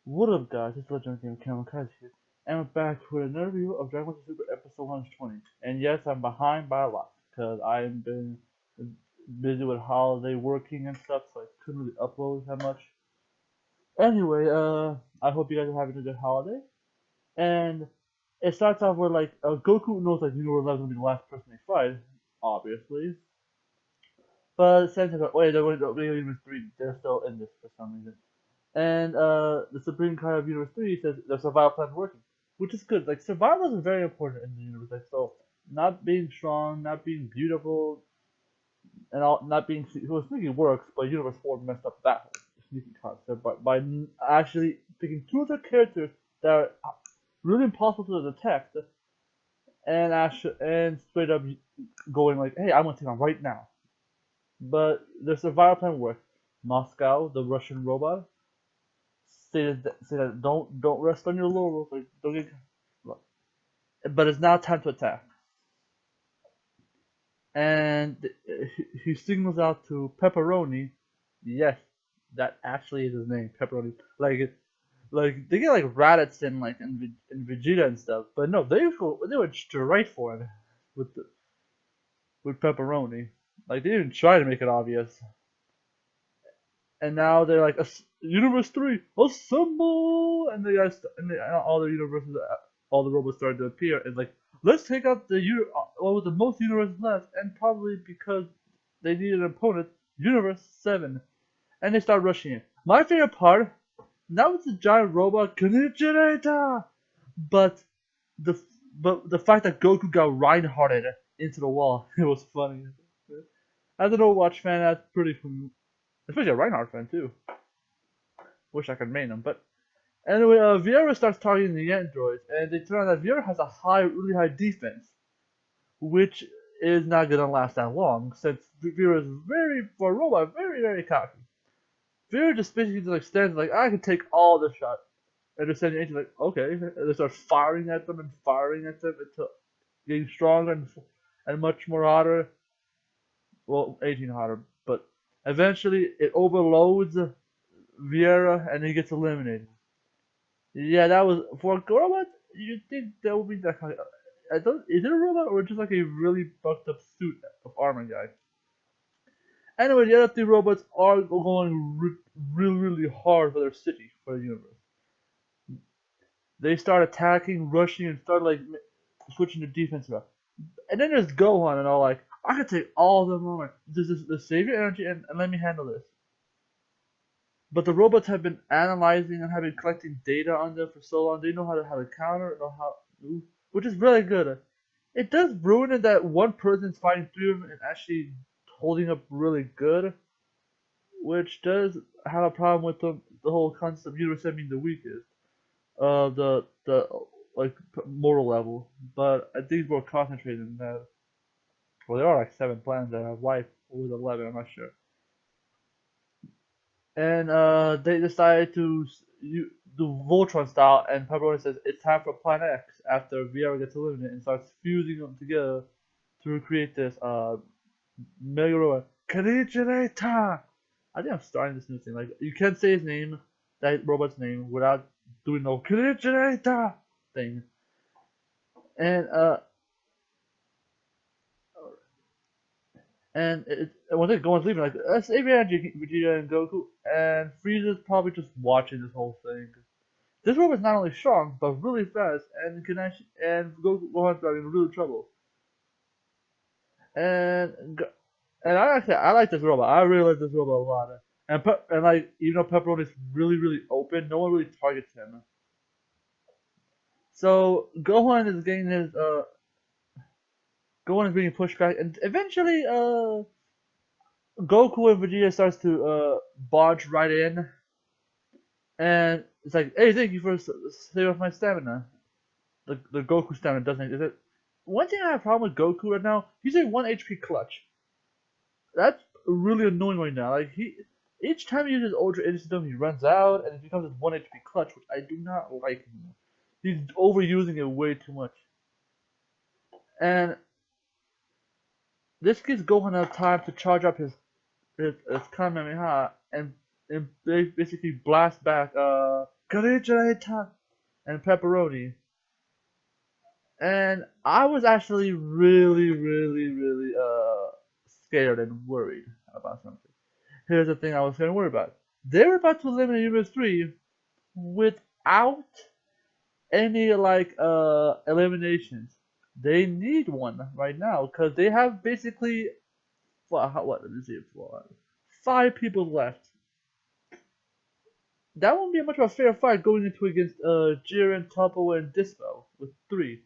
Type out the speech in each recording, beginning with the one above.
What up, guys? It's Legend Game Kenan Kaiser here, and we're back with another review of Dragon Ball Super Episode 120. And yes, I'm behind by a lot because I've been busy with holiday working and stuff, so I couldn't really upload that much. Anyway, I hope you guys are having a good holiday. And it starts off with Goku knows like Universe 11 will be the last person they fight, obviously. But Sentai goes, wait, they're Universe 3, they're still in this for some reason. And the Supreme Kai of Universe 3 says the survival plan working, which is good. Like, survival is very important in the universe. Like, so, not being strong, not being beautiful, and all, not being. Well, sneaky works, but Universe 4 messed up that whole sneaky concept by actually picking two of the characters that are really impossible to detect, and straight up going like, hey, I'm gonna take on right now. But the survival plan worked. Moscow, the Russian robot, say that don't rest on your laurels, like don't get. But it's now time to attack, and he signals out to Pepperoni. Yes, that actually is his name, Pepperoni. Like they get like Raditz and like and Vegeta and stuff, but no, they went straight for it with with Pepperoni. Like they didn't try to make it obvious. And now they're like Universe 3 assemble, and all the universes, all the robots started to appear, and like let's take out the one with the most universes left, and probably because they need an opponent, Universe 7, and they start rushing it. My favorite part, now it's a giant robot Koichiarator, but the but the fact that Goku got REINHARTted into the wall, it was funny. As an Overwatch fan, that's pretty fun. Especially a Reinhardt fan too. Wish I could main him, but anyway, Vieira starts targeting the androids, and they turn out that Vieira has a really high defense, which is not gonna last that long since Vieira is for a robot, very cocky. Vieira just basically like stands like I can take all the shots, and they're sending agents like okay, and they start firing at them until getting stronger and much more hotter. Well, 18 hotter, but eventually it overloads Vieira, and he gets eliminated. Yeah, that was for a robot. You think that would be that kind of? I don't. Is it a robot or just like a really bucked up suit of armor guy? Anyway, the other three robots are going really hard for their city, for the universe. They start attacking, rushing, and start like switching to defense around. And then there's Gohan and all like, I can take all the moment. Just save your energy and let me handle this. But the robots have been analyzing and have been collecting data on them for so long. They know how to counter, know how, which is really good. It does ruin it that one person's fighting three of them and actually holding up really good, which does have a problem with the whole concept of Universe being the weakest, the like moral level. But I think it's more concentrated than that. Well, there are like 7 planets that have life, or was 11, I'm not sure. And they decided to do Voltron style, and Pepperoni says it's time for Planet X after VR gets eliminated and starts fusing them together to create this Mega Robot Koichiarator. I think I'm starting this new thing. Like you can't say his name, that robot's name, without doing the Koichiarator thing. And when they go and leaving, like let's save energy, Vegeta and Goku, and Frieza's probably just watching this whole thing. This robot's not only strong but really fast, and can actually Gohan's in real trouble. And I like this robot. I really like this robot a lot. And like even though Pepperoni is really open, no one really targets him. So Gohan is being pushed back, and eventually Goku and Vegeta starts to barge right in, and it's like, hey, thank you for saving off my stamina. The Goku stamina doesn't. Is it? One thing I have a problem with Goku right now, he's a 1 HP clutch. That's really annoying right now. Like each time he uses Ultra Instinct, he runs out, and it becomes this 1 HP clutch, which I do not like anymore. He's overusing it way too much. And this gives Gohan enough time to charge up his Kamehameha and and they basically blast back Koichiarator and Pepperoni. And I was actually really scared and worried about something. Here's the thing I was kind of worried about. They were about to eliminate Universe 3 without any eliminations. They need one right now because they have basically let me see, 5 people left. That won't be much of a fair fight going into against Jiren, Topo, and Dispo with 3.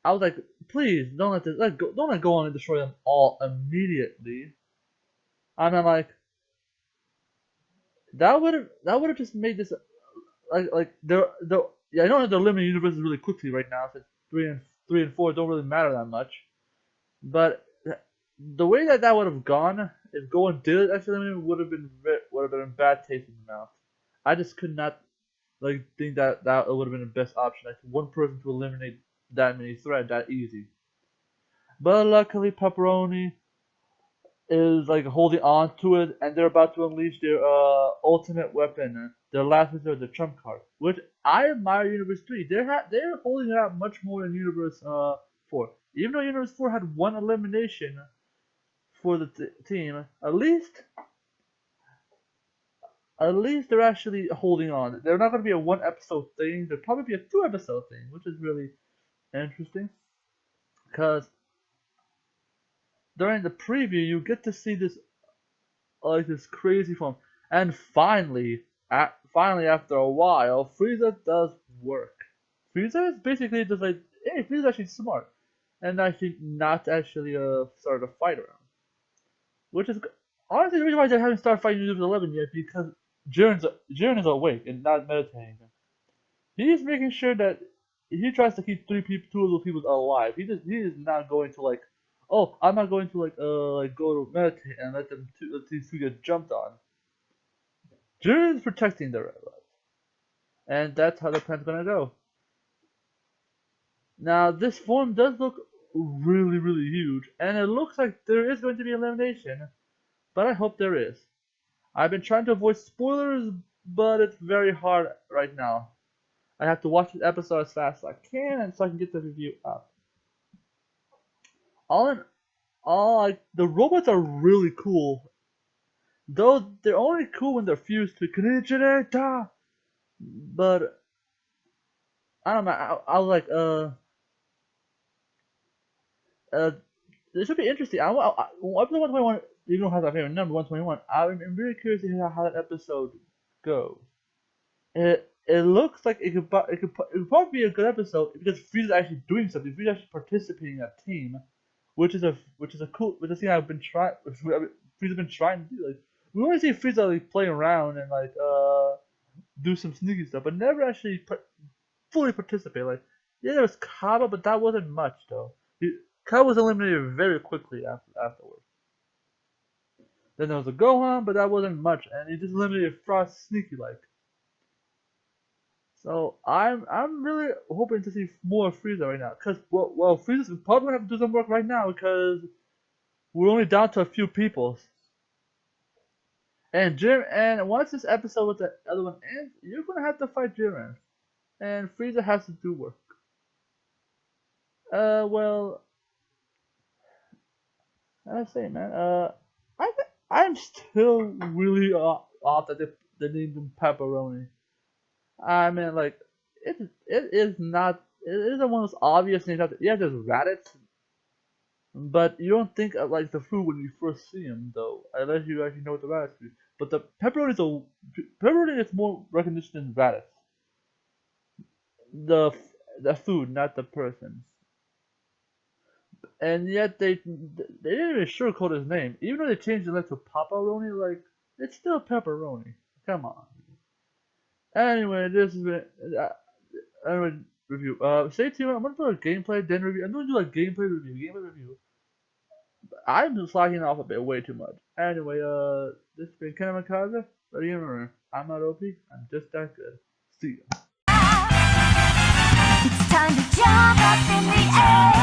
I was like, please don't let go on and destroy them all immediately. And I'm like, that would have just made this I know they're limiting universes really quickly right now since 3 and 4 don't really matter that much, but the way that would have gone if Gohan did actually eliminate would have been bad taste in the mouth. I just could not think that would have been the best option. Like one person to eliminate that many threats that easy. But luckily, Pepperoni is holding on to it, and they're about to unleash their ultimate weapon, their last resort, the trump card, which I admire. Universe 3, they're holding it out much more than Universe 4. Even though Universe 4 had one elimination for the team, at least they're actually holding on. They're not going to be a 1-episode thing. They'll probably be a 2-episode thing, which is really interesting. Because during the preview, you get to see this this crazy form, and finally after a while, Frieza does work. Frieza is basically just like, hey, Frieza's actually smart, and I think not actually start a fight around. Which is honestly the reason why they haven't started fighting Universe 11 yet, because Jiren is awake and not meditating. He's making sure that he tries to keep 2 of those people alive. He is not going to oh, I'm not going to go to meditate and let these 2 get jumped on. Jiren is protecting the red light, and that's how the plan's gonna go. Now this form does look really huge, and it looks like there is going to be elimination, but I hope there is. I've been trying to avoid spoilers, but it's very hard right now. I have to watch this episode as fast as I can, and so I can get the review up. All in all, the robots are really cool, though they're only cool when they're fused to Koichiarator. But I don't know. I was like, this should be interesting. Episode 121, you don't have that favorite number, 121. I'm really curious to hear how that episode goes. It looks like it could probably be a good episode because Frieza's actually doing something. Frieza's actually participating in a team, which is a thing I've been trying. Frieza's been trying to do. We only see Frieza play around and do some sneaky stuff, but never actually fully participate. Yeah, there was Kaba, but that wasn't much though. Kaba was eliminated very quickly afterwards. Then there was a Gohan, but that wasn't much, and he just eliminated Frost sneaky . So I'm really hoping to see more of Frieza right now, because Frieza's probably gonna have to do some work right now because we're only down to a few people. And once this episode with the other one ends, you're gonna have to fight Jiren, and Frieza has to do work. I say, man, I'm still really off that they named him Pepperoni. I mean, it is not. It isn't one of those obvious names. Yeah, there's Raditz, but you don't think of the food when you first see him, though, unless you actually know what the Raditz is. But the pepperoni is more recognition than Raditz. The food, not the person. And yet they didn't even sugarcoat his name, even though they changed the name to Paparoni. It's still Pepperoni. Come on. Anyway, this has been review. Stay tuned. I'm gonna put a gameplay then review. I'm gonna do a gameplay review. I'm just slacking off a bit, way too much. Anyway, this has been Kenan and Kaiser. Remember, I'm not OP. I'm just that good. See ya. It's time to jump up in the air.